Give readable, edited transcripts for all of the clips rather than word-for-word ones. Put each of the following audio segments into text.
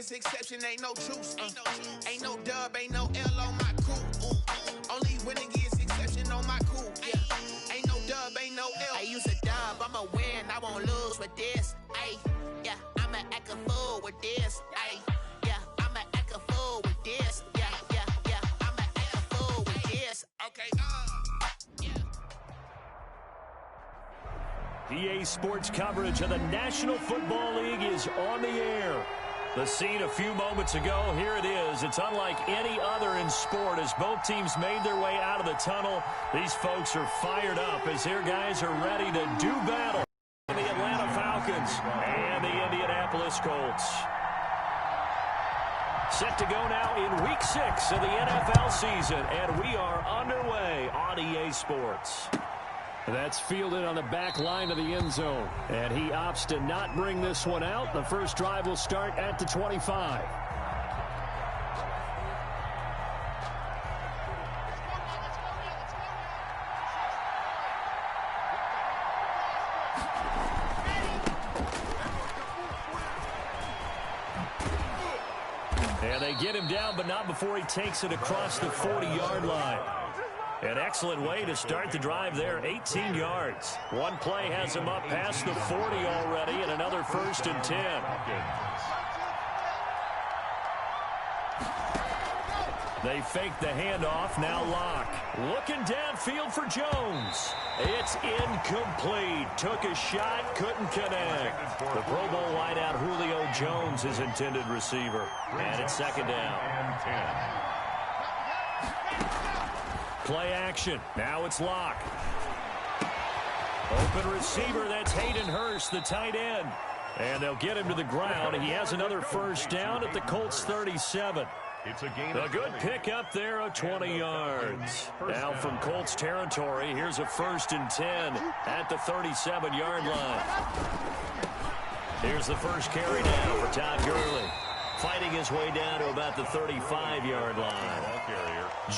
is exception, ain't no truce. Ain't no dub, ain't no L on my cool. Only winning is exception on my cool. Yeah. Ain't no dub, ain't no L. I use a dub, I'ma win, I won't lose with this. Ay, yeah, I'ma act a fool with this. Ay, yeah, I'ma act a fool with this. Yeah, I'ma act a fool with this. Okay, EA Sports coverage of the National Football League is on the air. The scene a few moments ago, here it is. It's unlike any other in sport as both teams made their way out of the tunnel. These folks are fired up as their guys are ready to do battle. The Atlanta Falcons and the Indianapolis Colts. Set to go now in Week 6 of the NFL season, and we are underway on EA Sports. That's fielded on the back line of the end zone. And he opts to not bring this one out. The first drive will start at the 25. And they get him down, but not before he takes it across the 40-yard line. An excellent way to start the drive there, 18 yards. One play has him up past the 40 already, and another 1st and 10. They fake the handoff, now Locke. Looking downfield for Jones. It's incomplete. Took a shot, couldn't connect. The Pro Bowl wideout Julio Jones, his intended receiver. And it's 2nd down. Play action. Now it's Locke. Open receiver, that's Hayden Hurst, the tight end. And they'll get him to the ground. He has another 1st down at the Colts 37. It's a gain. A good pickup there of 20 yards. Now from Colts territory, here's a 1st and 10 at the 37-yard line. Here's the first carry now for Todd Gurley. Fighting his way down to about the 35-yard line.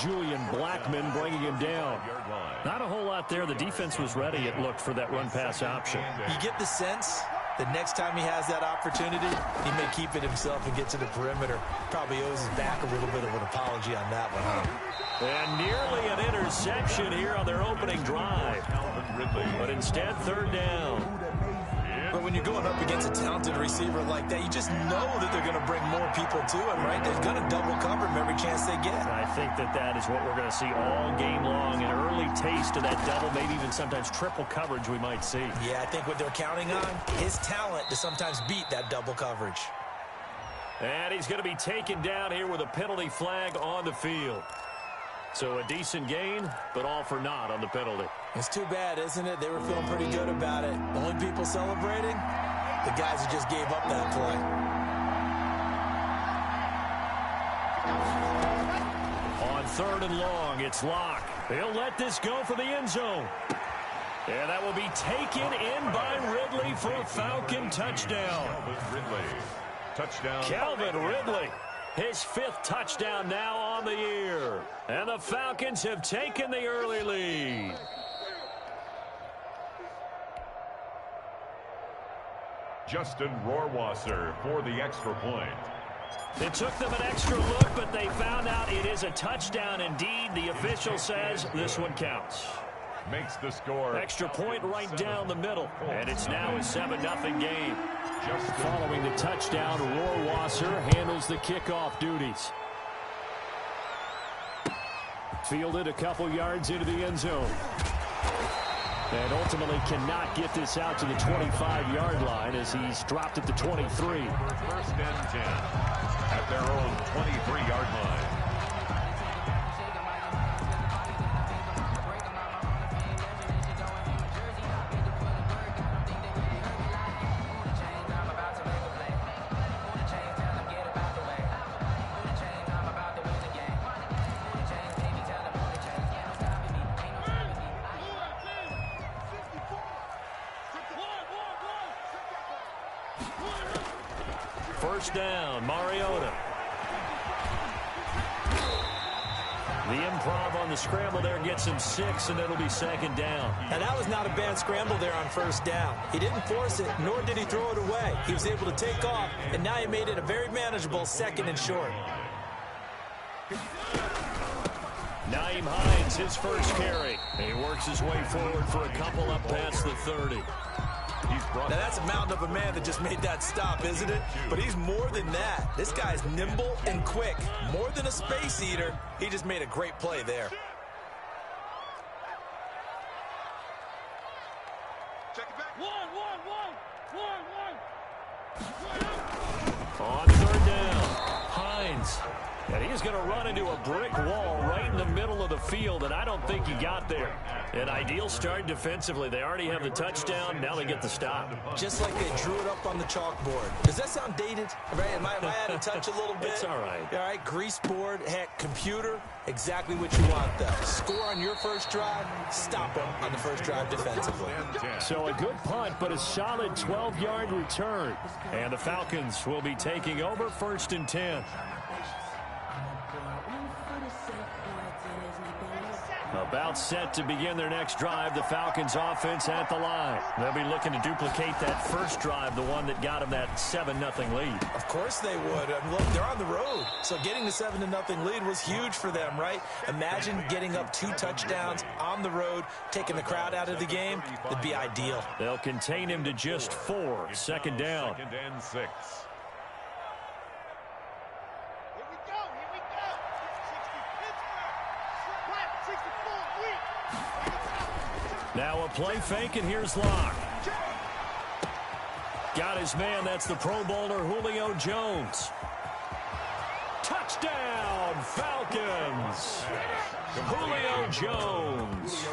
Julian Blackmon bringing him down. Not a whole lot there. The defense was ready, it looked, for that run-pass option. You get the sense that next time he has that opportunity, he may keep it himself and get to the perimeter. Probably owes his back a little bit of an apology on that one, huh? And nearly an interception here on their opening drive. But instead, 3rd down. But when you're going up against a talented receiver like that, you just know that they're going to bring more people to him, right? They're going to double cover him every chance they get. I think that is what we're going to see all game long. An early taste of that double, maybe even sometimes triple coverage we might see. Yeah, I think what they're counting on, his talent to sometimes beat that double coverage. And he's going to be taken down here with a penalty flag on the field. So a decent gain, but all for naught on the penalty. It's too bad, isn't it? They were feeling pretty good about it. Only people celebrating, the guys who just gave up that play. On 3rd and long, it's Locke. He'll let this go for the end zone. And that will be taken in by Ridley for a Falcon touchdown. Touchdown. Calvin Ridley. His 5th touchdown now on the year. And the Falcons have taken the early lead. Justin Rohrwasser for the extra point. It took them an extra look, but they found out it is a touchdown indeed. The official says this one counts. Makes the score. Extra point right down the middle. And it's now a 7-0 game. Following the touchdown, Rohrwasser handles the kickoff duties. Fielded a couple yards into the end zone. And ultimately cannot get this out to the 25-yard line as he's dropped at the 23. 1st and 10 at their own 23-yard line. First down, Mariota. The improv on the scramble there gets him 6, and it'll be second down. And that was not a bad scramble there on first down. He didn't force it, nor did he throw it away. He was able to take off, and now he made it a very manageable 2nd and short. Nyheim Hines, his first carry. He works his way forward for a couple up past the 30. Now, that's a mountain of a man that just made that stop, isn't it? But he's more than that. This guy's nimble and quick. More than a space eater. He just made a great play there. Check it back. On third down, Hines. And he's going to run into a brick wall right in the middle of the field, and I don't think he got there. An ideal start defensively. They already have the touchdown. Now they get the stop. Just like they drew it up on the chalkboard. Does that sound dated? Right? Am I out of touch a little bit? It's all right. All right, grease board, heck, computer, exactly what you want, though. Score on your first drive, stop them on the first drive defensively. So a good punt, but a solid 12-yard return. And the Falcons will be taking over 1st and 10. About set to begin their next drive. The Falcons offense at the line. They'll be looking to duplicate that first drive, the one that got them that 7-0 lead. Of course they would. Look, they're on the road. So getting the 7-0 lead was huge for them, right? Imagine getting up 2 touchdowns on the road, taking the crowd out of the game. It'd be ideal. They'll contain him to just 4. Second down. 2nd and 6. Now a play fake, and here's Locke. Got his man. That's the Pro Bowler, Julio Jones. Touchdown, Falcons. Julio Jones.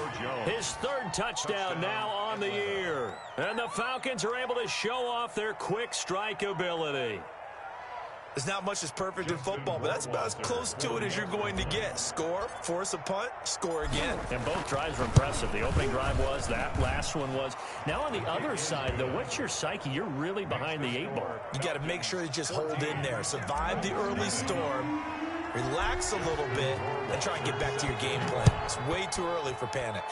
His 3rd touchdown now on the year. And the Falcons are able to show off their quick strike ability. There's not much that's perfect in football, but that's about as close to it as you're going to get. Score, force a punt, score again. And both drives were impressive. The opening drive was, that last one was. Now on the other side, though, what's your psyche? You're really behind the 8 ball. You got to make sure you just hold in there. Survive the early storm, relax a little bit, and try and get back to your game plan. It's way too early for panic.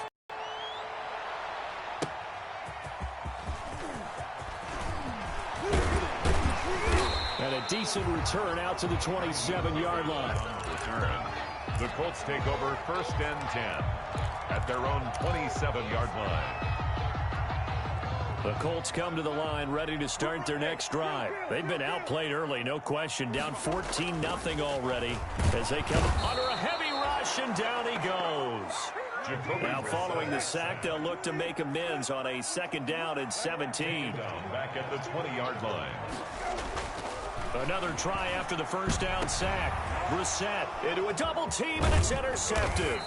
And a decent return out to the 27-yard line. Return. The Colts take over 1st and 10 at their own 27-yard line. The Colts come to the line ready to start their next drive. They've been outplayed early, no question. Down 14-0 already as they come under a heavy rush, and down he goes. Now following the sack, they'll look to make amends on a 2nd down and 17. Back at the 20-yard line. Another try after the first down sack. Brissett into a double team, and it's intercepted.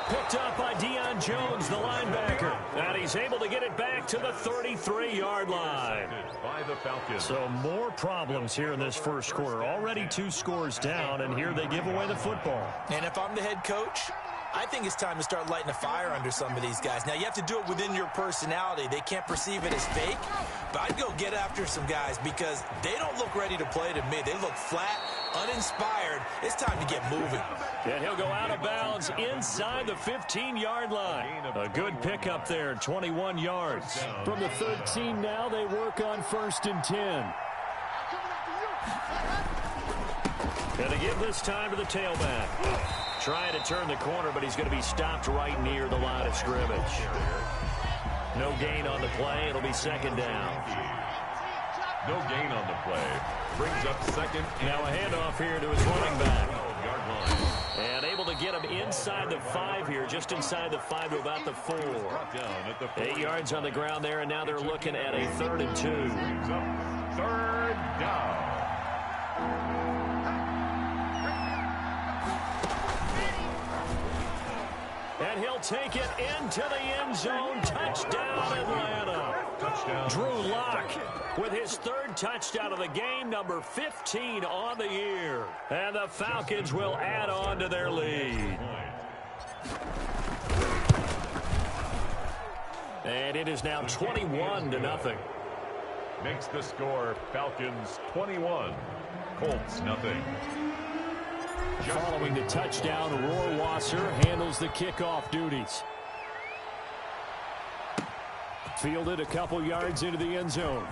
Picked up by Deion Jones, the linebacker. And he's able to get it back to the 33-yard line. By the Falcons. So more problems here in this first quarter. Already 2 scores down, and here they give away the football. And if I'm the head coach, I think it's time to start lighting a fire under some of these guys. Now, you have to do it within your personality. They can't perceive it as fake, but I'd go get after some guys because they don't look ready to play to me. They look flat, uninspired. It's time to get moving. And he'll go out of bounds inside the 15-yard line. A good pickup there, 21 yards. From the 13 now, they work on 1st and 10. And to give this time to the tailback. Trying to turn the corner, but he's going to be stopped right near the line of scrimmage. No gain on the play. It'll be 2nd down. No gain on the play. Brings up 2nd. Now a handoff here to his running back. And able to get him inside the 5 here, just inside the 5 to about the 4. 8 yards on the ground there, and now they're looking at a 3rd and 2. 3rd down. And he'll take it into the end zone. Touchdown, Atlanta. Touchdown. Drew Lock with his 3rd touchdown of the game, number 15 on the year. And the Falcons will add on to their lead. And it is now 21-0. Makes the score Falcons 21, Colts nothing. Following the touchdown, Rohrwasser handles the kickoff duties. Fielded a couple yards into the end zone.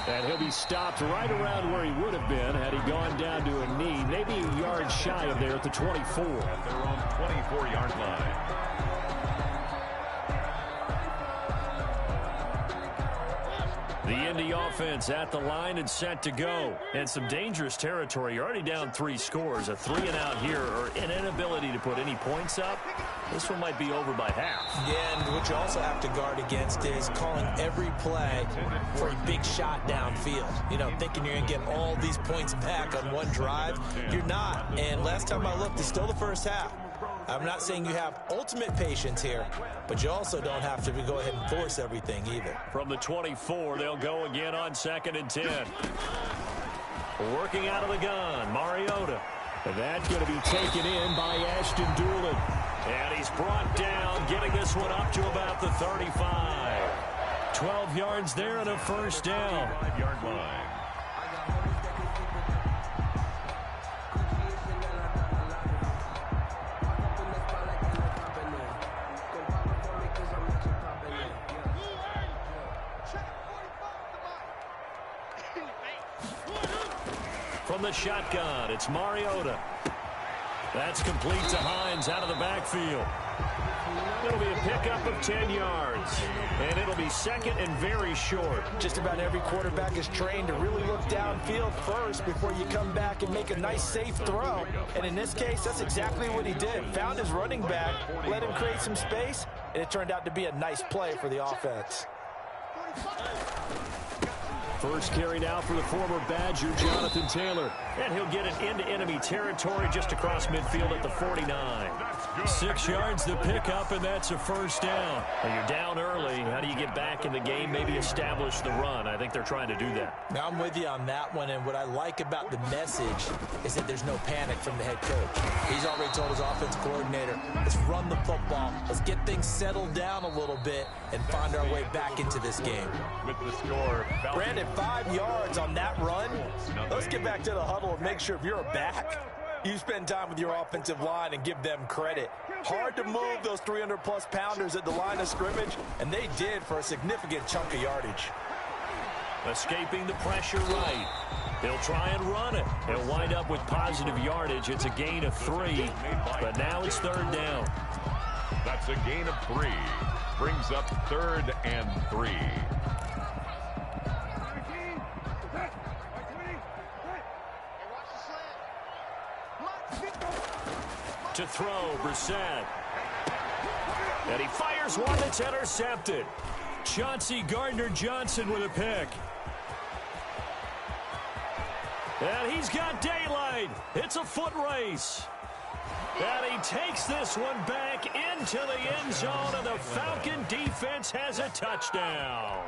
And he'll be stopped right around where he would have been had he gone down to a knee, maybe a yard shy of there at the 24. At their own 24-yard line. The Indy offense at the line and set to go. And some dangerous territory. You're already down 3 scores. A 3-and-out here, or an inability to put any points up. This one might be over by half. Yeah, and what you also have to guard against is calling every play for a big shot downfield. You know, thinking you're going to get all these points back on one drive. You're not. And last time I looked, it's still the first half. I'm not saying you have ultimate patience here, but you also don't have to go ahead and force everything either. From the 24, they'll go again on 2nd and 10. Working out of the gun, Mariota. And that's going to be taken in by Ashton Doolin. And he's brought down, getting this one up to about the 35. 12 yards there and a first down. 5-yard line. From the shotgun, it's Mariota. That's complete to Hines out of the backfield. It'll be a pickup of 10 yards. And it'll be second and very short. Just about every quarterback is trained to really look downfield first before you come back and make a nice, safe throw. And in this case, that's exactly what he did. Found his running back, let him create some space, and it turned out to be a nice play for the offense. First carry now for the former Badger, Jonathan Taylor. And he'll get it into enemy territory just across midfield at the 49. 6 yards the pickup, and that's a first down. Well, you're down early. How do you get back in the game, maybe establish the run? I think they're trying to do that. Now, I'm with you on that one, and what I like about the message is that there's no panic from the head coach. He's already told his offense coordinator, let's run the football. Let's get things settled down a little bit and find our way back into this game. With the score, Brandon, 5 yards on that run. Let's get back to the huddle and make sure if you're a back, you spend time with your offensive line and give them credit. Hard to move those 300-plus pounders at the line of scrimmage, and they did for a significant chunk of yardage. Escaping the pressure right. They'll try and run it. They'll wind up with positive yardage. It's a gain of 3, but now it's 3rd down. That's a gain of 3. Brings up 3rd and 3. To throw, Brissett. And he fires one that's intercepted. Chauncey Gardner-Johnson with a pick. And he's got daylight. It's a foot race. And he takes this one back into the end zone, and the Falcon defense has a touchdown.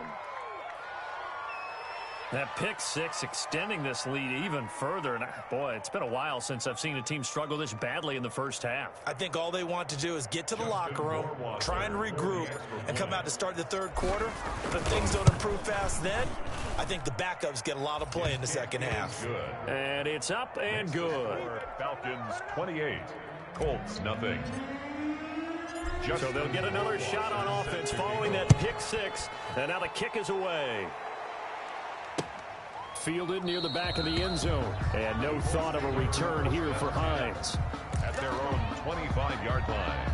That pick 6 extending this lead even further. And boy, it's been a while since I've seen a team struggle this badly in the first half. I think all they want to do is get to the locker room, try and regroup, and come out to start the 3rd quarter. But if things don't improve fast then, I think the backups get a lot of play in the second half. And it's up and good. Falcons 28, Colts nothing. So they'll get another shot on offense following that pick 6. And now the kick is away. Fielded near the back of the end zone. And no thought of a return here for Hines. At their own 25-yard line.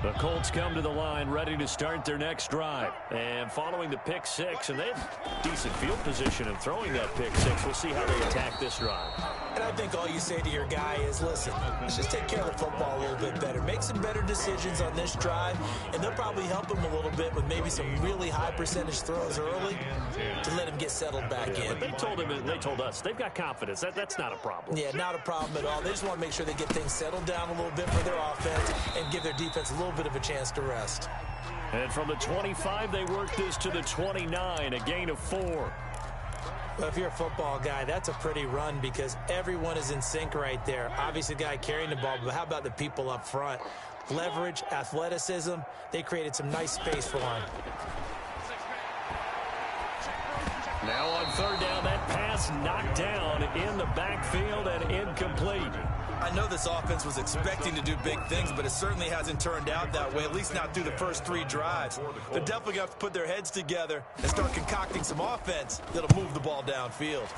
The Colts come to the line ready to start their next drive. And following the pick 6, and they have decent field position in throwing that pick 6. We'll see how they attack this drive. And I think all you say to your guy is, listen, let's just take care of the football a little bit better. Make some better decisions on this drive, and they'll probably help him a little bit with maybe some really high percentage throws early to let him get settled back in. But they told him, and they told us, they've got confidence. That's not a problem. Yeah, not a problem at all. They just want to make sure they get things settled down a little bit for their offense and give their defense a little bit of a chance to rest. And from the 25, they work this to the 29, a gain of 4. Well, if you're a football guy, that's a pretty run because everyone is in sync right there. Obviously, the guy carrying the ball, but how about the people up front? Leverage, athleticism, they created some nice space for him. Now on third down, that pass knocked down in the backfield and incomplete. I know this offense was expecting to do big things, but it certainly hasn't turned out that way, at least not through the first 3 drives. They're definitely going to have to put their heads together and start concocting some offense that'll move the ball downfield.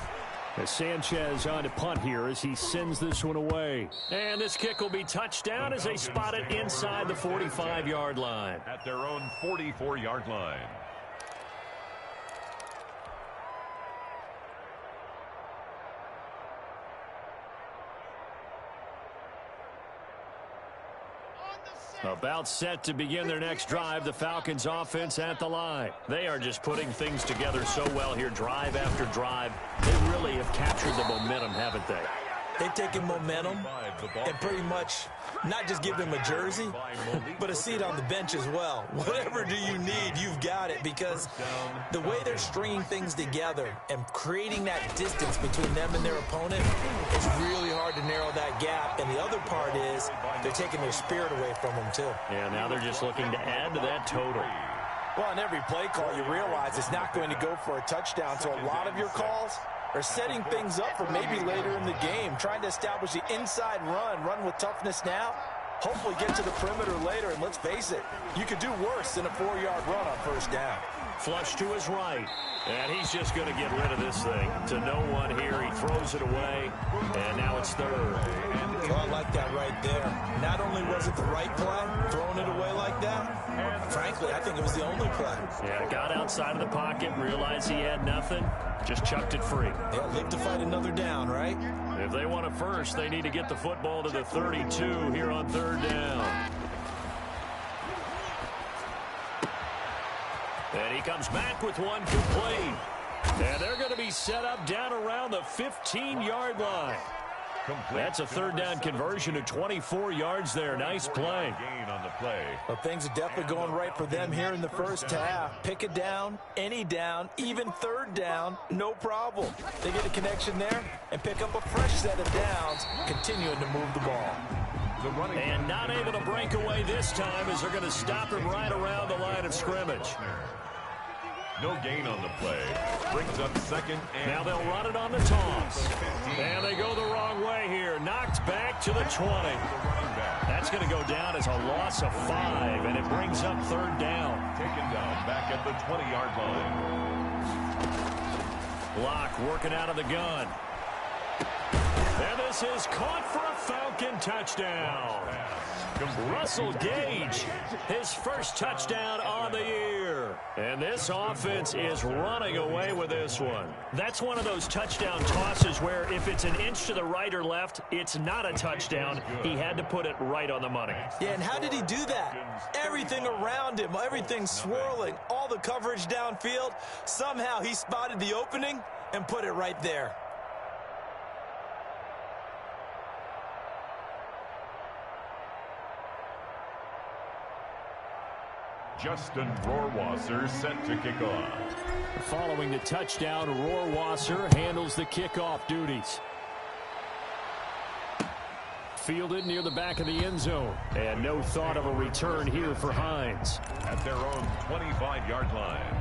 As Sanchez on to punt here as he sends this one away. And this kick will be touchdown as they spot it inside the 45-yard line. At their own 44-yard line. About set to begin their next drive, the Falcons offense at the line. They are just putting things together so well here, drive after drive. They really have captured the momentum, haven't they? They've taken momentum and pretty much not just give them a jersey, but a seat on the bench as well. Whatever do you need, you've got it, because the way they're stringing things together and creating that distance between them and their opponent, it's really hard to narrow that gap. And the other part is they're taking their spirit away from them, too. Yeah, now they're just looking to add to that total. Well, on every play call, you realize it's not going to go for a touchdown, so a lot of your calls are setting things up for maybe later in the game, trying to establish the inside run with toughness now, hopefully get to the perimeter later, and let's face it, you could do worse than a 4-yard run on first down. Flush to his right, and he's just going to get rid of this thing. To no one here, he throws it away, and now it's third. Oh, I like that right there. Not only was it the right play, throwing it away like that, frankly, I think it was the only play. Yeah, got outside of the pocket, realized he had nothing, just chucked it free. They'll live to fight another down, right? If they want it first, they need to get the football to the 32 here on third down. And he comes back with one complete. And they're going to be set up down around the 15-yard line. That's a third down conversion to 24 yards there. Nice play. Well, things are definitely going right for them here in the first half. Pick a down, any down, even third down, no problem. They get a connection there and pick up a fresh set of downs, continuing to move the ball. And not able to break away this time as they're going to stop him right around the line of scrimmage. No gain on the play. Brings up second and... Now they'll run it on the toss. And they go the wrong way here. Knocked back to the 20. That's going to go down as a loss of 5, and it brings up third down. Taken down back at the 20-yard line. Block working out of the gun. And this is caught for a Falcon touchdown. Russell Gage, his first touchdown on the year. And this offense is running away with this one. That's one of those touchdown tosses where if it's an inch to the right or left, it's not a touchdown. He had to put it right on the money. Yeah, and how did he do that? Everything around him, everything swirling, all the coverage downfield. Somehow he spotted the opening and put it right there. Justin Rohrwasser set to kick off. Following the touchdown, Rohrwasser handles the kickoff duties. Fielded near the back of the end zone. And no thought of a return here for Hines. At their own 25-yard line.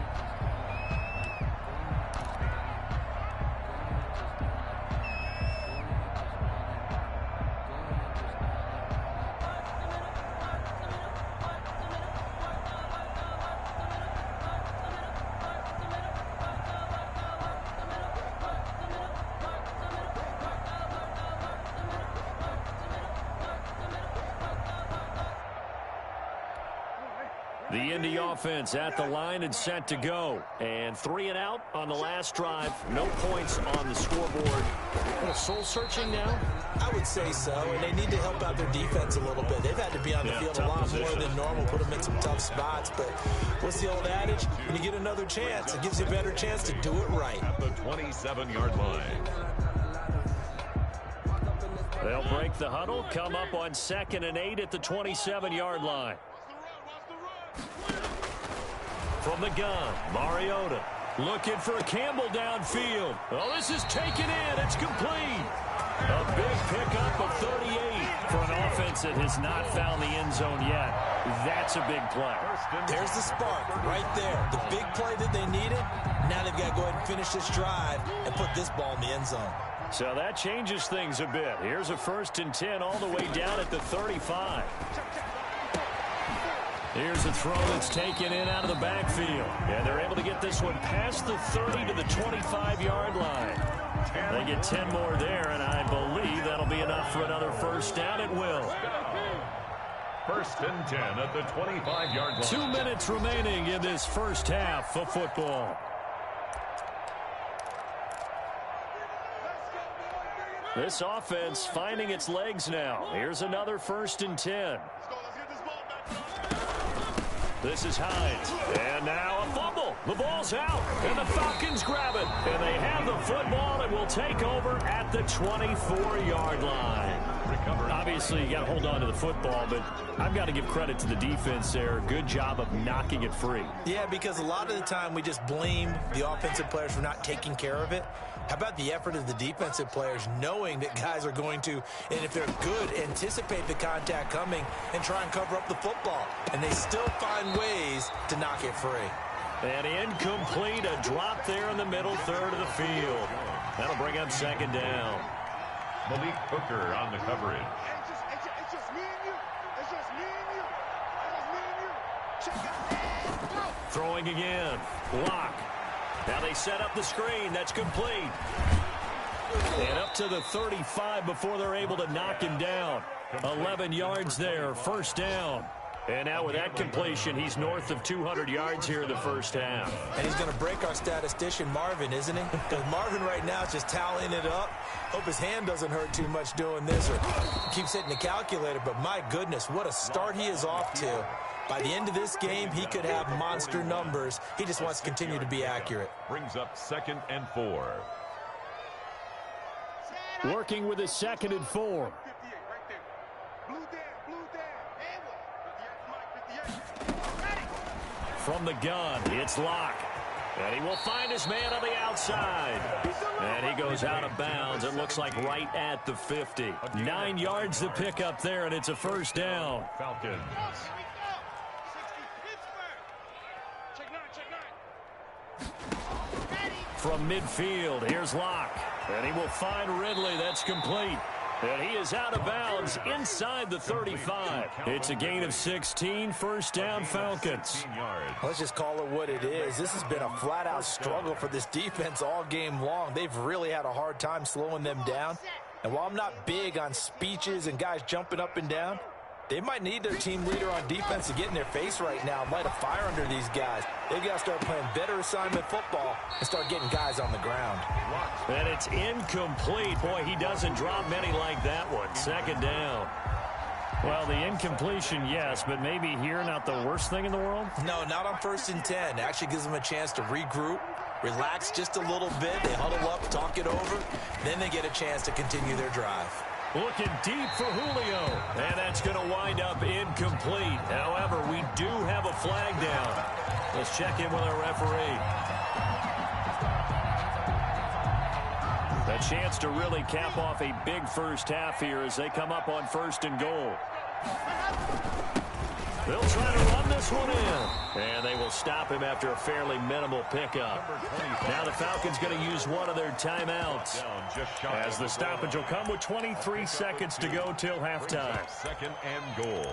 The Indy offense at the line and set to go. And 3 and out on the last drive. No points on the scoreboard. A little soul-searching now? I would say so, and they need to help out their defense a little bit. They've had to be on the field a lot more than normal, put them in some tough spots. But what's the old adage? When you get another chance, it gives you a better chance to do it right. At the 27-yard line. They'll break the huddle, come up on 2nd and 8 at the 27-yard line. From the gun, Mariota looking for a Campbell downfield. Oh, this is taken in. It's complete. A big pickup of 38 for an offense that has not found the end zone yet. That's a big play. There's the spark right there. The big play that they needed. Now they've got to go ahead and finish this drive and put this ball in the end zone. So that changes things a bit. Here's a 1st and 10 all the way down at the 35. Here's a throw that's taken in out of the backfield. And they're able to get this one past the 30 to the 25-yard line. They get 10 more there, and I believe that'll be enough for another 1st down. It will. 1st and 10 at the 25-yard line. 2 minutes remaining in this first half of football. This offense finding its legs now. Here's another 1st and 10. This is Hines. And now a fumble. The ball's out. And the Falcons grab it. And they have the football and will take over at the 24-yard line. Obviously, you got to hold on to the football, but I've got to give credit to the defense there. Good job of knocking it free. Yeah, because a lot of the time we just blame the offensive players for not taking care of it. How about the effort of the defensive players knowing that guys are going to, and if they're good, anticipate the contact coming and try and cover up the football. And they still find ways to knock it free. And incomplete, a drop there in the middle third of the field. That'll bring up 2nd down. Malik Hooker on the coverage. It's just me and you. It's just me and you. It's just me and you. Check it. Throwing again. Lock. Now they set up the screen. That's complete. And up to the 35 before they're able to knock him down. 11 yards there. 1st down. And now with that completion, he's north of 200 yards here in the first half. And he's going to break our statistician, Marvin, isn't he? Because Marvin right now is just tallying it up. Hope his hand doesn't hurt too much doing this or keeps hitting the calculator. But my goodness, what a start he is off to. By the end of this game, he could have monster numbers. He just wants to continue to be accurate. Brings up 2nd and 4. Working with a 2nd and 4. From the gun, it's Locke. And he will find his man on the outside. And he goes out of bounds. It looks like right at the 50. 9 yards to pick up there, and it's a 1st down. Falcons. From midfield, here's Locke. And he will find Ridley. That's complete. And he is out of bounds inside the 35. It's a gain of 16, 1st down Falcons. Let's just call it what it is. This has been a flat-out struggle for this defense all game long. They've really had a hard time slowing them down. And while I'm not big on speeches and guys jumping up and down, they might need their team leader on defense to get in their face right now and light a fire under these guys. They've got to start playing better assignment football and start getting guys on the ground. And it's incomplete. Boy, he doesn't drop many like that one. 2nd down. Well, the incompletion, yes, but maybe here not the worst thing in the world? No, not on 1st and 10. It actually gives them a chance to regroup, relax just a little bit. They huddle up, talk it over. Then they get a chance to continue their drive. Looking deep for Julio. And that's going to wind up incomplete. However, we do have a flag down. Let's check in with our referee. A chance to really cap off a big first half here as they come up on 1st and goal. They'll try to run this one in. And they will stop him after a fairly minimal pickup. Now the Falcons going to use one of their timeouts. As the stoppage will come with 23 seconds to go till halftime. 2nd and goal.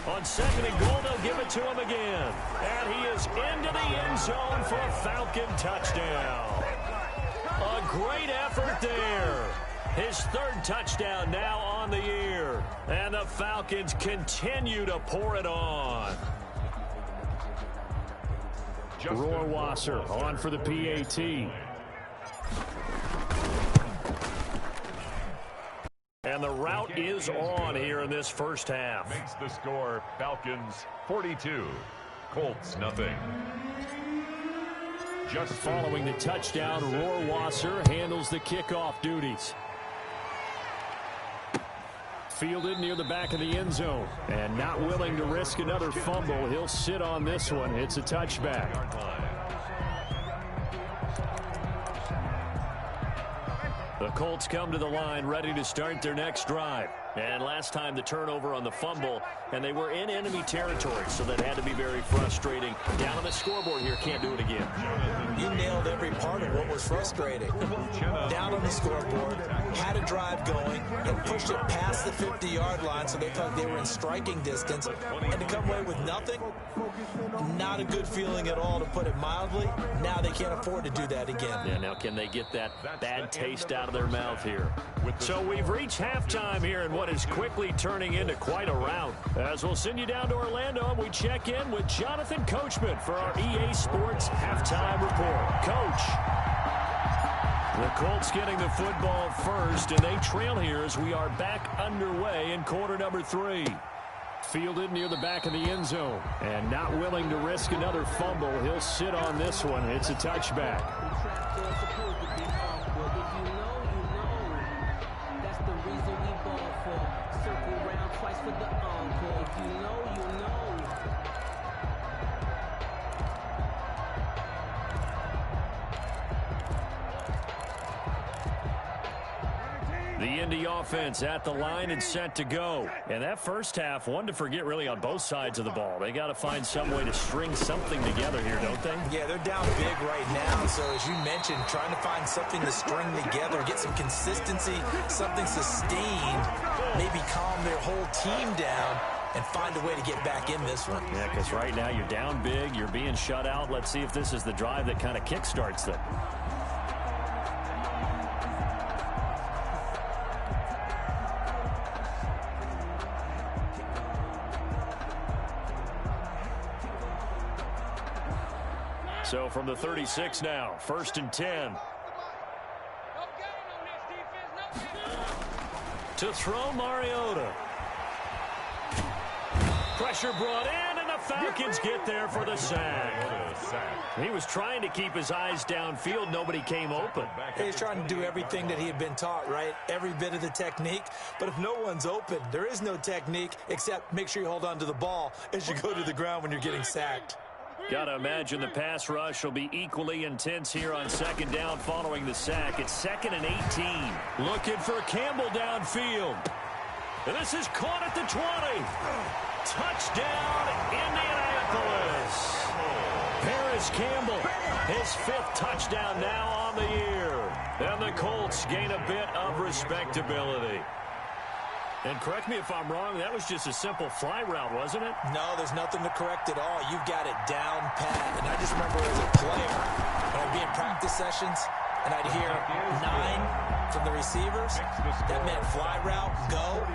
On 2nd and goal, they'll give it to him again. And he is into the end zone for a Falcon touchdown. A great effort there. His 3rd touchdown now on the year. And the Falcons continue to pour it on. Rohrwasser on for the PAT. And the route is on here in this first half. Makes the score Falcons 42, Colts nothing. Just following the touchdown, Rohrwasser handles the kickoff duties. Fielded near the back of the end zone. And not willing to risk another fumble. He'll sit on this one. It's a touchback. The Colts come to the line ready to start their next drive. And last time the turnover on the fumble, and they were in enemy territory, so that had to be very frustrating. Down on the scoreboard here, can't do it again. You nailed every part of what was frustrating. Down on the scoreboard, had a drive going, and pushed it past the 50-yard line so they thought they were in striking distance. And to come away with nothing, not a good feeling at all, to put it mildly. Now they can't afford to do that again. Yeah, now can they get that bad taste out of their mouth here? So we've reached halftime here in what is quickly turning into quite a rout. As we'll send you down to Orlando, and we check in with Jonathan Coachman for our EA Sports Halftime Report. Coach. The Colts getting the football first, and they trail here as we are back underway in quarter number 3. Fielded near the back of the end zone, and not willing to risk another fumble. He'll sit on this one. It's a touchback. The Indy offense at the line and set to go. And that first half, one to forget really on both sides of the ball. They got to find some way to string something together here, don't they? Yeah, they're down big right now. So as you mentioned, trying to find something to string together, get some consistency, something sustained, maybe calm their whole team down and find a way to get back in this one. Yeah, because right now you're down big, you're being shut out. Let's see if this is the drive that kind of kickstarts them. So from the 36 now, 1st and 10. To throw Mariota. Pressure brought in, and the Falcons get there for the sack. He was trying to keep his eyes downfield. Nobody came open. He's trying to do everything that he had been taught, right? Every bit of the technique. But if no one's open, there is no technique except make sure you hold on to the ball as you go to the ground when you're getting sacked. Got to imagine the pass rush will be equally intense here on 2nd down following the sack. It's 2nd and 18. Looking for Campbell downfield. And this is caught at the 20. Touchdown, Indianapolis. Paris Campbell, his 5th touchdown now on the year. And the Colts gain a bit of respectability. And correct me if I'm wrong, that was just a simple fly route, wasn't it? No, there's nothing to correct at all. You've got it down pat. And I just remember as a player, when I'd be in practice sessions, and I'd hear 9 from the receivers, that meant fly route, go,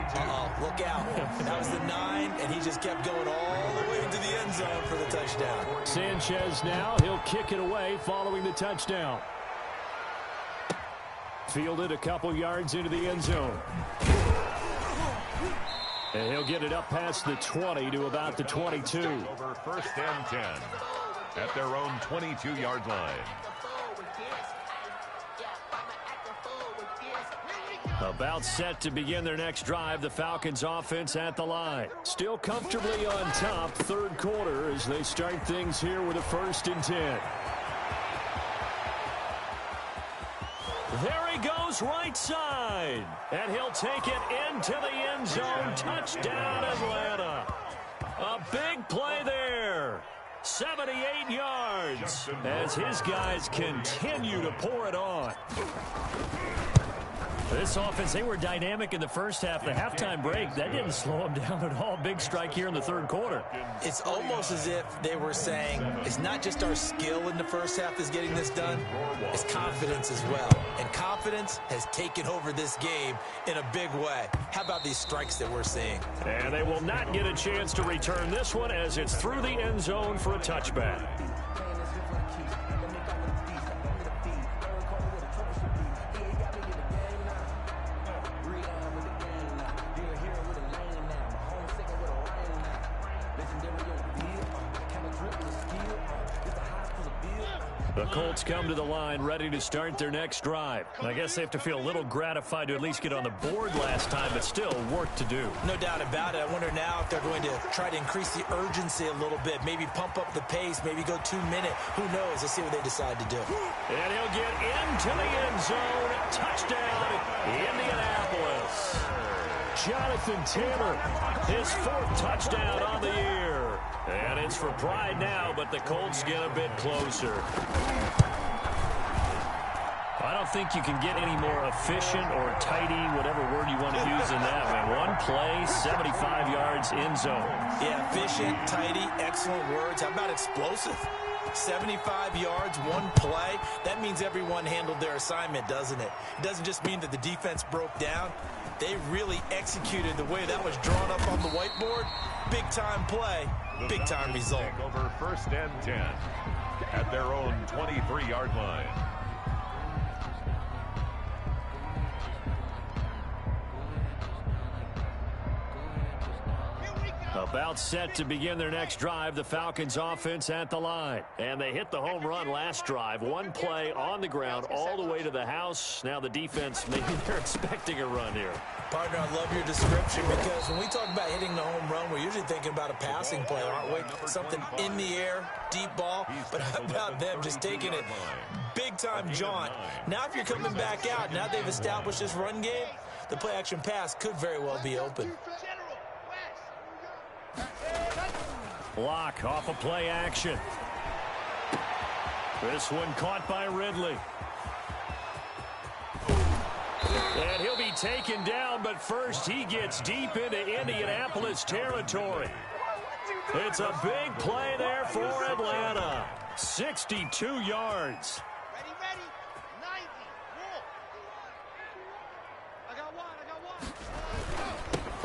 look out. That was the 9, and he just kept going all the way into the end zone for the touchdown. Sanchez now, he'll kick it away following the touchdown. Fielded a couple yards into the end zone. And he'll get it up past the 20 to about the 22. Over 1st and 10 at their own 22-yard line. About set to begin their next drive, the Falcons offense at the line. Still comfortably on top, 3rd quarter as they start things here with a 1st and 10. There he goes right side. And he'll take it into the end zone. Touchdown, Atlanta. A big play there. 78 yards as his guys continue to pour it on. This offense, they were dynamic in the first half. The halftime break, that didn't slow them down at all. Big strike here in the 3rd quarter. It's almost as if they were saying, it's not just our skill in the first half that's getting this done, it's confidence as well. And confidence has taken over this game in a big way. How about these strikes that we're seeing? And they will not get a chance to return this one as it's through the end zone for a touchback. The Colts come to the line ready to start their next drive. I guess they have to feel a little gratified to at least get on the board last time, but still work to do. No doubt about it. I wonder now if they're going to try to increase the urgency a little bit, maybe pump up the pace, maybe go 2-minute. Who knows? Let's see what they decide to do. And he'll get to the end zone. Touchdown, Indianapolis. Jonathan Taylor, his 4th touchdown on the year. And it's for pride now, but the Colts get a bit closer. I don't think you can get any more efficient or tidy, whatever word you want to use in that one. One play, 75 yards in zone. Yeah, efficient, tidy, excellent words. How about explosive? 75 yards, one play. That means everyone handled their assignment, doesn't it? It doesn't just mean that the defense broke down. They really executed the way that was drawn up on the whiteboard. Big-time play, big-time result. Over 1st and 10 at their own 23-yard line. About set to begin their next drive, the Falcons offense at the line. And they hit the home run last drive. One play on the ground all the way to the house. Now the defense, maybe they're expecting a run here. Partner, I love your description because when we talk about hitting the home run, we're usually thinking about a passing play, aren't we? Something in the air, deep ball. But how about them just taking it big-time jaunt? Now if you're coming back out, now they've established this run game, the play-action pass could very well be open. Block off a play action. This one caught by Ridley. And he'll be taken down, but first he gets deep into Indianapolis territory. It's a big play there for Atlanta. 62 yards. Ready, 90, I got one.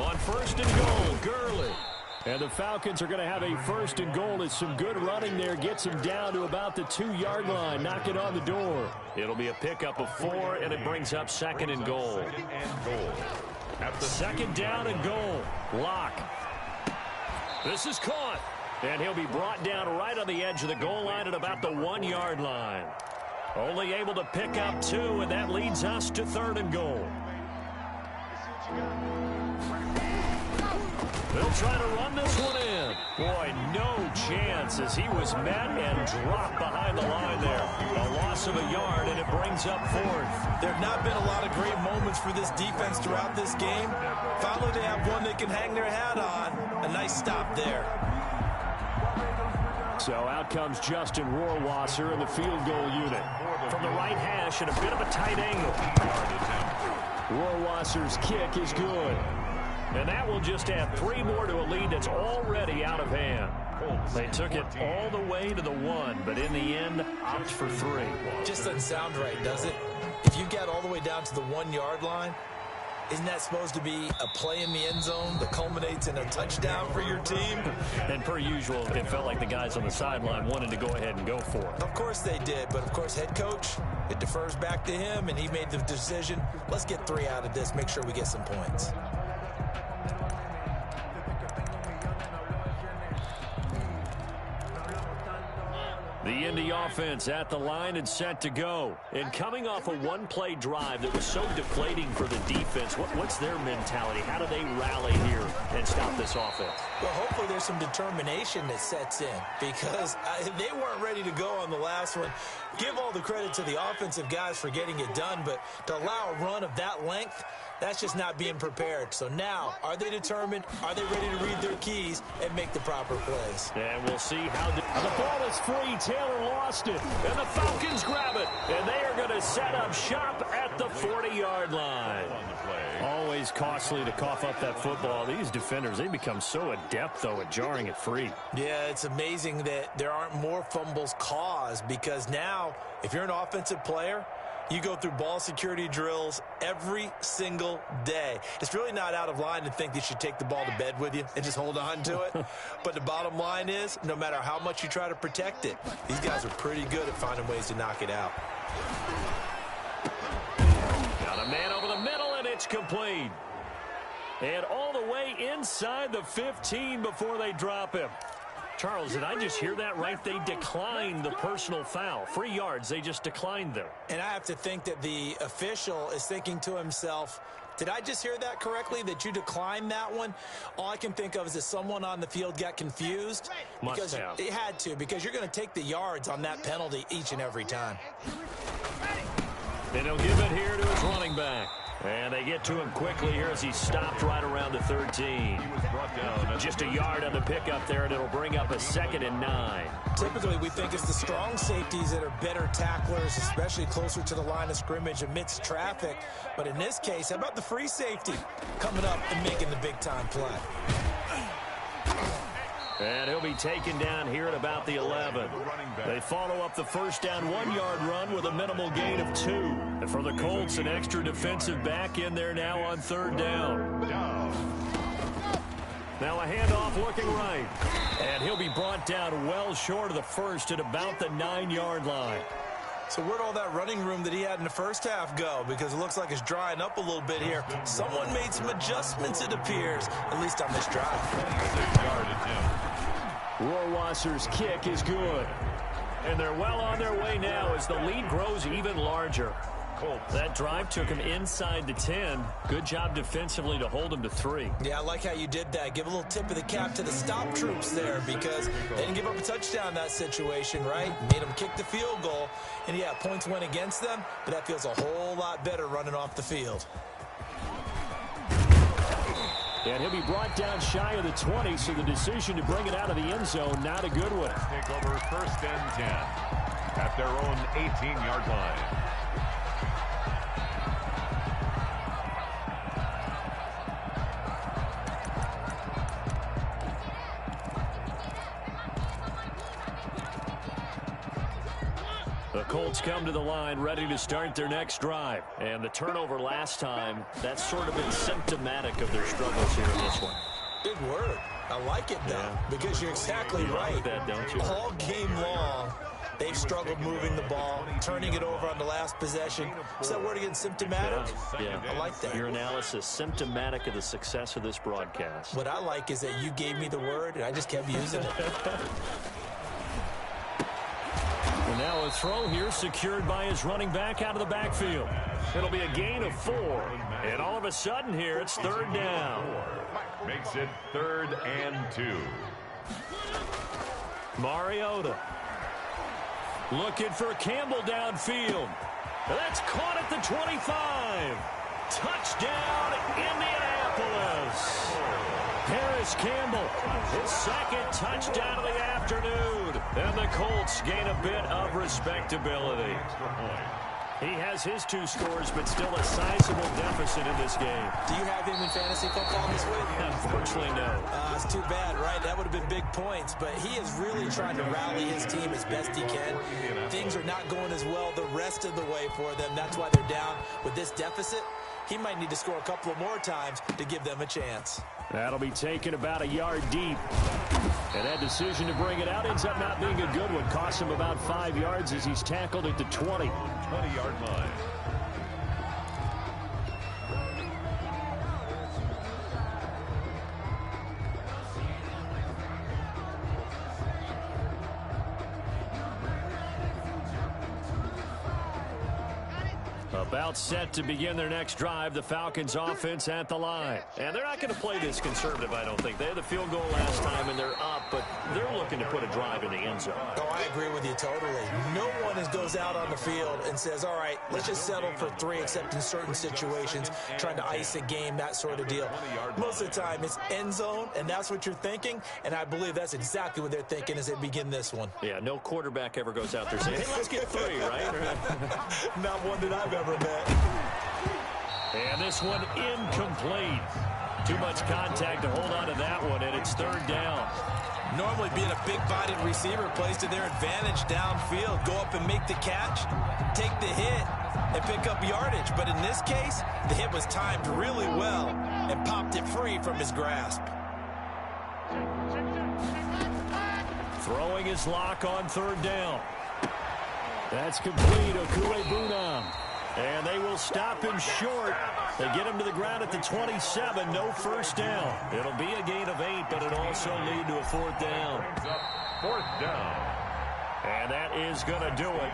On 1st and goal, Gurley. And the Falcons are going to have a 1st and goal as some good running there gets him down to about the 2-yard line. Knock it on the door. It'll be a pickup of 4, and it brings up 2nd and goal. Second down and goal. Lock. This is caught. And he'll be brought down right on the edge of the goal line at about the 1-yard line. Only able to pick up 2, and that leads us to 3rd and goal. They'll try to run this one in. Boy, no chance as he was met and dropped behind the line there. A loss of a yard, and it brings up 4th. There have not been a lot of great moments for this defense throughout this game. Finally, they have one they can hang their hat on. A nice stop there. So out comes Justin Rohrwasser in the field goal unit. From the right hash at a bit of a tight angle. Rohrwasser's kick is good. And that will just add 3 more to a lead that's already out of hand. They took it all the way to the 1, but in the end, opt for 3. Just doesn't sound right, does it? If you get all the way down to the 1-yard line, isn't that supposed to be a play in the end zone that culminates in a touchdown for your team? And per usual, it felt like the guys on the sideline wanted to go ahead and go for it. Of course they did, but of course head coach, it defers back to him, and he made the decision, let's get 3 out of this, make sure we get some points. The Indy offense at the line and set to go. And coming off a one-play drive that was so deflating for the defense, what's their mentality? How do they rally here and stop this offense? Well, hopefully there's some determination that sets in because they weren't ready to go on the last one. Give all the credit to the offensive guys for getting it done, but to allow a run of that length, that's just not being prepared. So now, are they determined? Are they ready to read their keys and make the proper plays? And we'll see how the ball is free. Taylor lost it, and the Falcons grab it. And they are going to set up shop at the 40-yard line. Always costly to cough up that football. These defenders, they become so adept, though, at jarring it free. Yeah, it's amazing that there aren't more fumbles caused because now, if you're an offensive player, you go through ball security drills every single day. It's really not out of line to think that you should take the ball to bed with you and just hold on to it. But the bottom line is, no matter how much you try to protect it, these guys are pretty good at finding ways to knock it out. Got a man over the middle, and it's complete. And all the way inside the 15 before they drop him. Charles, did I just hear that right? They declined the personal foul. 3 yards, they just declined them. And I have to think that the official is thinking to himself, did I just hear that correctly, that you declined that one? All I can think of is that someone on the field got confused. Must have. It had to, because you're going to take the yards on that penalty each and every time. And he'll give it here to his running back. And they get to him quickly here as he stopped right around the 13. He was brought down. Just a yard on the pickup there, and it'll bring up a 2nd and 9. Typically, we think it's the strong safeties that are better tacklers, especially closer to the line of scrimmage amidst traffic. But in this case, how about the free safety coming up and making the big-time play? And he'll be taken down here at about the 11. They follow up the first down 1-yard run with a minimal gain of 2. And for the Colts, an extra defensive back in there now on 3rd down. Now a handoff looking right. And he'll be brought down well short of the first at about the 9-yard line. So where'd all that running room that he had in the first half go? Because it looks like it's drying up a little bit here. Someone made some adjustments, it appears, at least on this drive. Rohrwasser's kick is good. And they're well on their way now as the lead grows even larger. That drive took him inside the 10. Good job defensively to hold him to 3. Yeah, I like how you did that. Give a little tip of the cap to the stop troops there because they didn't give up a touchdown in that situation, right? Made them kick the field goal. And, yeah, points went against them, but that feels a whole lot better running off the field. And he'll be brought down shy of the 20, so the decision to bring it out of the end zone, not a good one. Take over 1st and 10 at their own 18-yard line. The Colts come to the line ready to start their next drive. And the turnover last time, that's sort of been symptomatic of their struggles here in this one. Big word. I like it, though, because you're exactly right. Like that, don't you? All game long, they've struggled moving the ball, turning it over on the last possession. Is that word again, symptomatic? Yeah. I like that. Your analysis, symptomatic of the success of this broadcast. What I like is that you gave me the word, and I just kept using it. And now a throw here secured by his running back out of the backfield. It'll be a gain of 4. And all of a sudden here, it's 3rd down. Makes it 3rd and 2. Mariota looking for Campbell downfield. That's caught at the 25. Touchdown, Indianapolis. Harris Campbell, his 2nd touchdown of the afternoon. And the Colts gain a bit of respectability. He has his 2 scores, but still a sizable deficit in this game. Do you have him in fantasy football this week? Unfortunately, no. It's too bad, right? That would have been big points, but he is really trying to rally his team as best he can. Things are not going as well the rest of the way for them. That's why they're down with this deficit. He might need to score a couple of more times to give them a chance. That'll be taken about a yard deep. And that decision to bring it out ends up not being a good one. Costs him about 5 yards as he's tackled at the 20. 20-yard line. About set to begin their next drive. The Falcons offense at the line. And they're not going to play this conservative, I don't think. They had the field goal last time, and they're up, but they're looking to put a drive in the end zone. Oh, I agree with you totally. No one goes out on the field and says, all right, let's just settle for 3, except in certain situations, trying to ice a game, that sort of deal. Most of the time, it's end zone, and that's what you're thinking, and I believe that's exactly what they're thinking as they begin this one. Yeah, no quarterback ever goes out there saying, hey, let's get 3, right? Not one that I've ever met. And this one incomplete. Too much contact to hold on to that one, and it's 3rd down. Normally being a big-bodied receiver plays to their advantage downfield. Go up and make the catch, take the hit, and pick up yardage. But in this case, the hit was timed really well and popped it free from his grasp. Throwing his lock on 3rd down. That's complete. Okuegbunam. And they will stop him short. They get him to the ground at the 27. No first down. It'll be a gain of 8, but it'll also lead to a 4th down. 4th down. And that is going to do it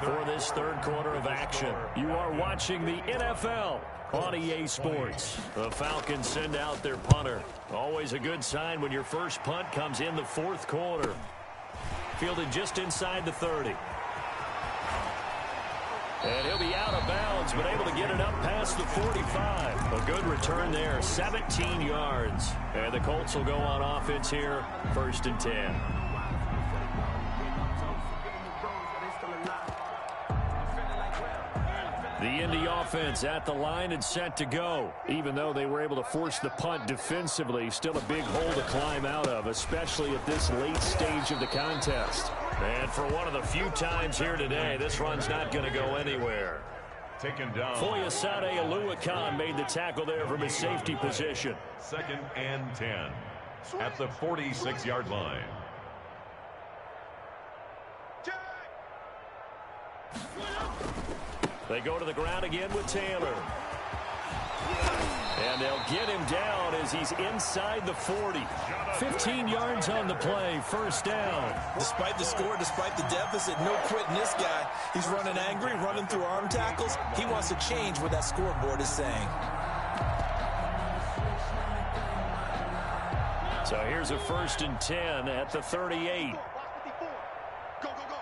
for this 3rd quarter of action. You are watching the NFL on EA Sports. The Falcons send out their punter. Always a good sign when your first punt comes in the 4th quarter. Fielded just inside the 30. And he'll be out of bounds, but able to get it up past the 45. A good return there, 17 yards. And the Colts will go on offense here, 1st and 10. The Indy offense at the line and set to go. Even though they were able to force the punt defensively, still a big hole to climb out of, especially at this late stage of the contest. And for one of the few times here today, this run's not going to go anywhere. Taken down. Foyesade Aluakan made the tackle there from his safety position. 2nd and 10 at the 46-yard line. They go to the ground again with Taylor. And they'll get him down as he's inside the 40. 15 yards on the play, 1st down. Despite the score, despite the deficit, no quitting this guy. He's running angry, running through arm tackles. He wants to change what that scoreboard is saying. So here's a 1st and 10 at the 38. Go, go, go.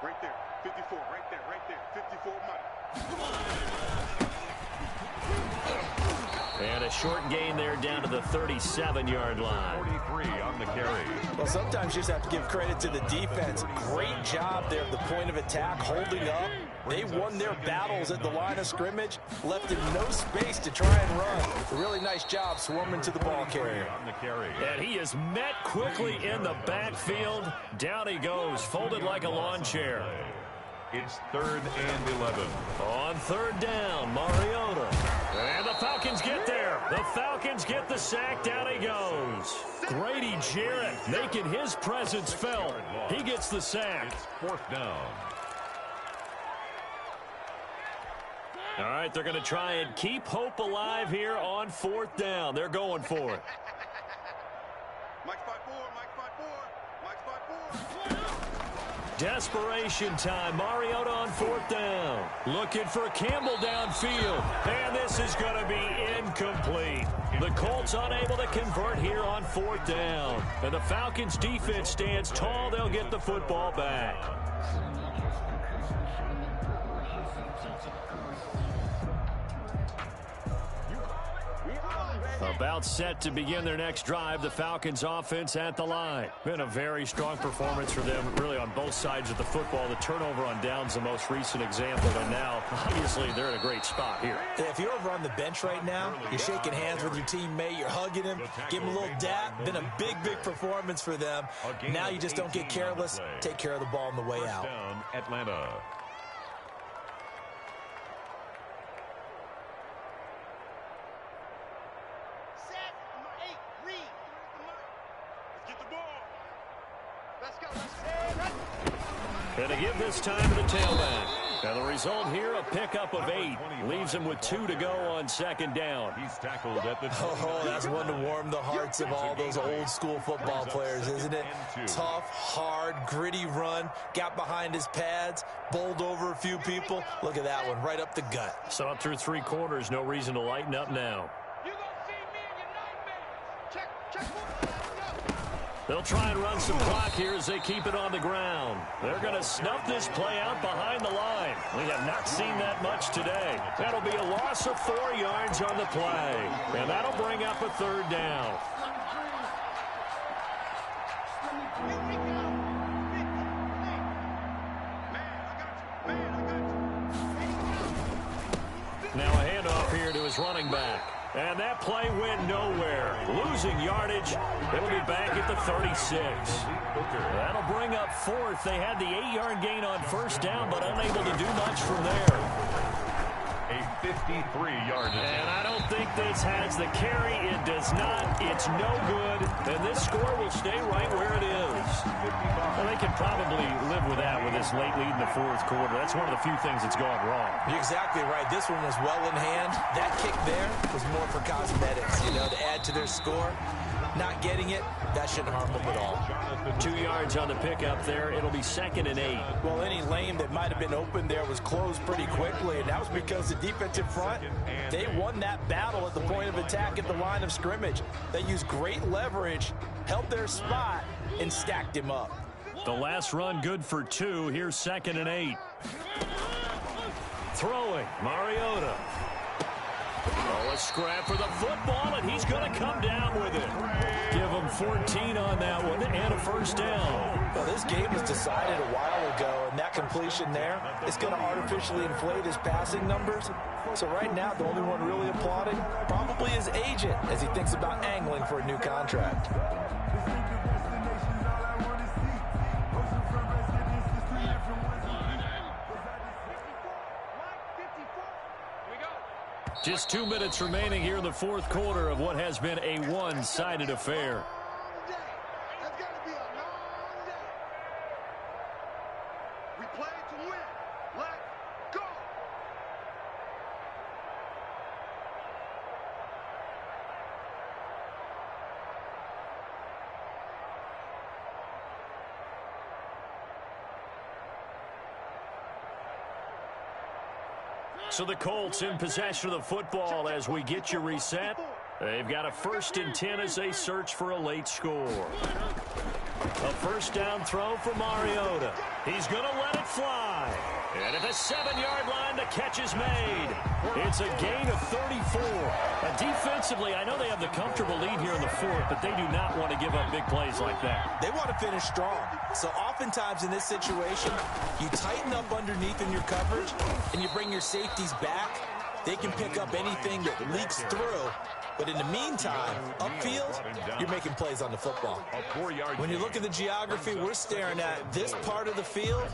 Right there, 54, right there, 54 And a short gain there down to the 37-yard line. 43 on the carry. Well, sometimes you just have to give credit to the defense. Great job there at the point of attack, holding up. They won their battles at the line of scrimmage, left him no space to try and run. A really nice job swarming to the ball carrier. On the carry. And he is met quickly in the backfield. Down he goes, folded like a lawn chair. It's 3rd and 11. On 3rd down, Mariota. And the Falcons get there. The Falcons get the sack. Down he goes. Grady Jarrett making his presence felt. He gets the sack. It's 4th down. All right, they're going to try and keep hope alive here on 4th down. They're going for it. Mike spot 4, Mike spot 4, Mike spot 4. Desperation time. Mariota on 4th down. Looking for Campbell downfield. And this is going to be incomplete. The Colts unable to convert here on 4th down. And the Falcons defense stands tall. They'll get the football back. About set to begin their next drive, the Falcons offense at the line. Been a very strong performance for them, really on both sides of the football. The turnover on downs, the most recent example, and now, obviously, they're in a great spot here. Yeah, if you're over on the bench right now, you're shaking hands with your teammate, you're hugging him, give him a little dap. Been a big, big performance for them. Now you just don't get careless. Take care of the ball on the way out. Down, Atlanta. And to give this time to the tailback. And the result here, a pickup of 8. Leaves him with 2 to go on 2nd down. He's tackled at the Oh, that's one to warm the hearts of all those old school football players, isn't it? Tough, hard, gritty run. Got behind his pads, bowled over a few people. Look at that one, right up the gut. So up through 3 quarters, no reason to lighten up now. They'll try and run some clock here as they keep it on the ground. They're going to snuff this play out behind the line. We have not seen that much today. That'll be a loss of 4 yards on the play. And that'll bring up a 3rd down. Now a handoff here to his running back. And that play went nowhere. Losing yardage. It'll be back at the 36. That'll bring up 4th. They had the 8-yard gain on 1st down, but unable to do much from there. A 53-yard attempt. And I don't think this has the carry. It does not. It's no good. And this score will stay right where it is. Well, they can probably live with that with this late lead in the 4th quarter. That's one of the few things that's gone wrong. You're exactly right. This one was well in hand. That kick there was more for cosmetics, to add to their score. Not getting it, that shouldn't harm them at all. 2 yards on the pickup there. It'll be 2nd and 8. Well, any lane that might have been open there was closed pretty quickly, and that was because the defensive front, they won that battle at the point of attack at the line of scrimmage. They used great leverage, held their spot, and stacked him up. The last run good for 2. Here's 2nd and 8. Throwing, Mariota. Oh, a scrap for the football, and he's going to come down with it. Give him 14 on that one and a first down. Well, this game was decided a while ago, and that completion there is going to artificially inflate his passing numbers. So right now, the only one really applauding probably his agent as he thinks about angling for a new contract. Just 2 minutes remaining here in the fourth quarter of what has been a one-sided affair. We play to win. Let's go. So the Colts in possession of the football as we get you reset. They've got a 1st and 10 as they search for a late score. A first down throw for Mariota. He's going to let it fly. And at the 7-yard line, the catch is made. It's a gain of 34. Defensively, I know they have the comfortable lead here in the fourth, but they do not want to give up big plays like that. They want to finish strong. So oftentimes in this situation, you tighten up underneath in your coverage, and you bring your safeties back. They can pick up anything that leaks through. But in the meantime, upfield, you're making plays on the football. When you look at the geography we're staring at, this part of the field,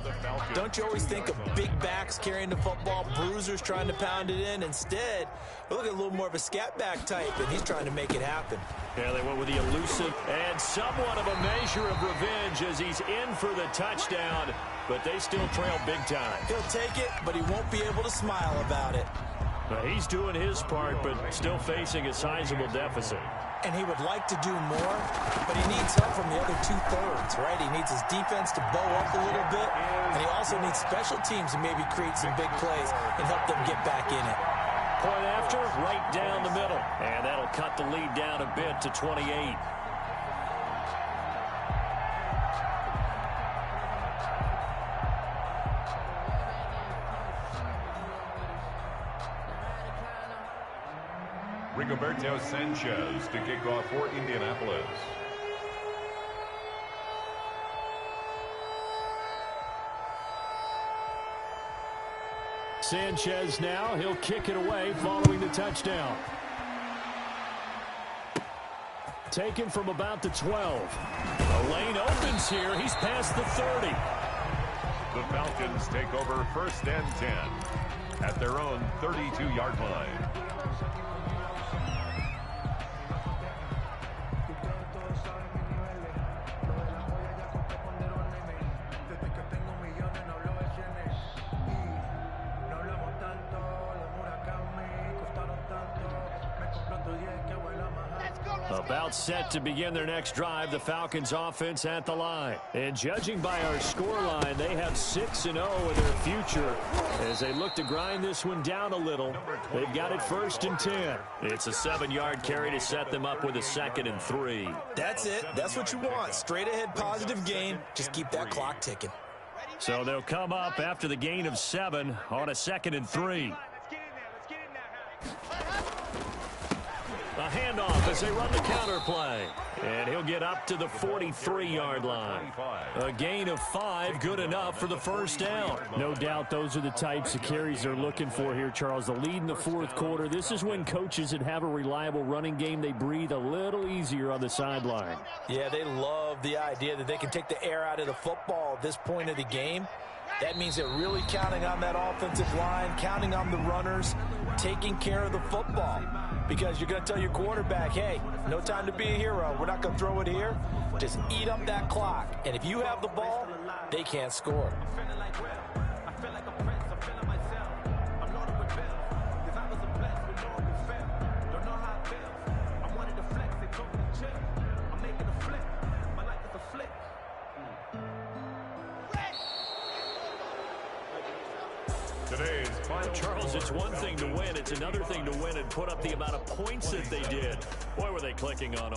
don't you always think of big backs carrying the football, bruisers trying to pound it in? Instead, we look at a little more of a scat back type, and he's trying to make it happen. Yeah, they went with the elusive and somewhat of a measure of revenge as he's in for the touchdown, but they still trail big time. He'll take it, but he won't be able to smile about it. He's doing his part, but still facing a sizable deficit. And he would like to do more, but he needs help from the other two-thirds, right? He needs his defense to bow up a little bit, and he also needs special teams to maybe create some big plays and help them get back in it. Point after, right down the middle. And that'll cut the lead down a bit to 28. Rigoberto Sanchez to kick off for Indianapolis. Sanchez now, he'll kick it away following the touchdown. Taken from about the 12. The lane opens here. He's past the 30. The Falcons take over 1st and 10 at their own 32-yard line. About set to begin their next drive, the Falcons offense at the line. And judging by our scoreline, they have 6-0 in their future as they look to grind this one down a little. They've got it 1st and 10. It's a 7-yard carry to set them up with a 2nd and 3. That's it. That's what you want. Straight ahead positive gain. Just keep that clock ticking. So they'll come up after the gain of 7 on a 2nd and 3. A handoff as they run the counter play. And he'll get up to the 43-yard line. A gain of 5, good enough for the first down. No doubt those are the types of carries they're looking for here, Charles. The lead in the fourth quarter. This is when coaches that have a reliable running game, they breathe a little easier on the sideline. Yeah, they love the idea that they can take the air out of the football at this point of the game. That means they're really counting on that offensive line, counting on the runners, taking care of the football. Because you're going to tell your quarterback, hey, no time to be a hero. We're not going to throw it here. Just eat up that clock. And if you have the ball, they can't score. Charles, it's one thing to win. It's another thing to win and put up the amount of points that they did. Boy, were they clicking on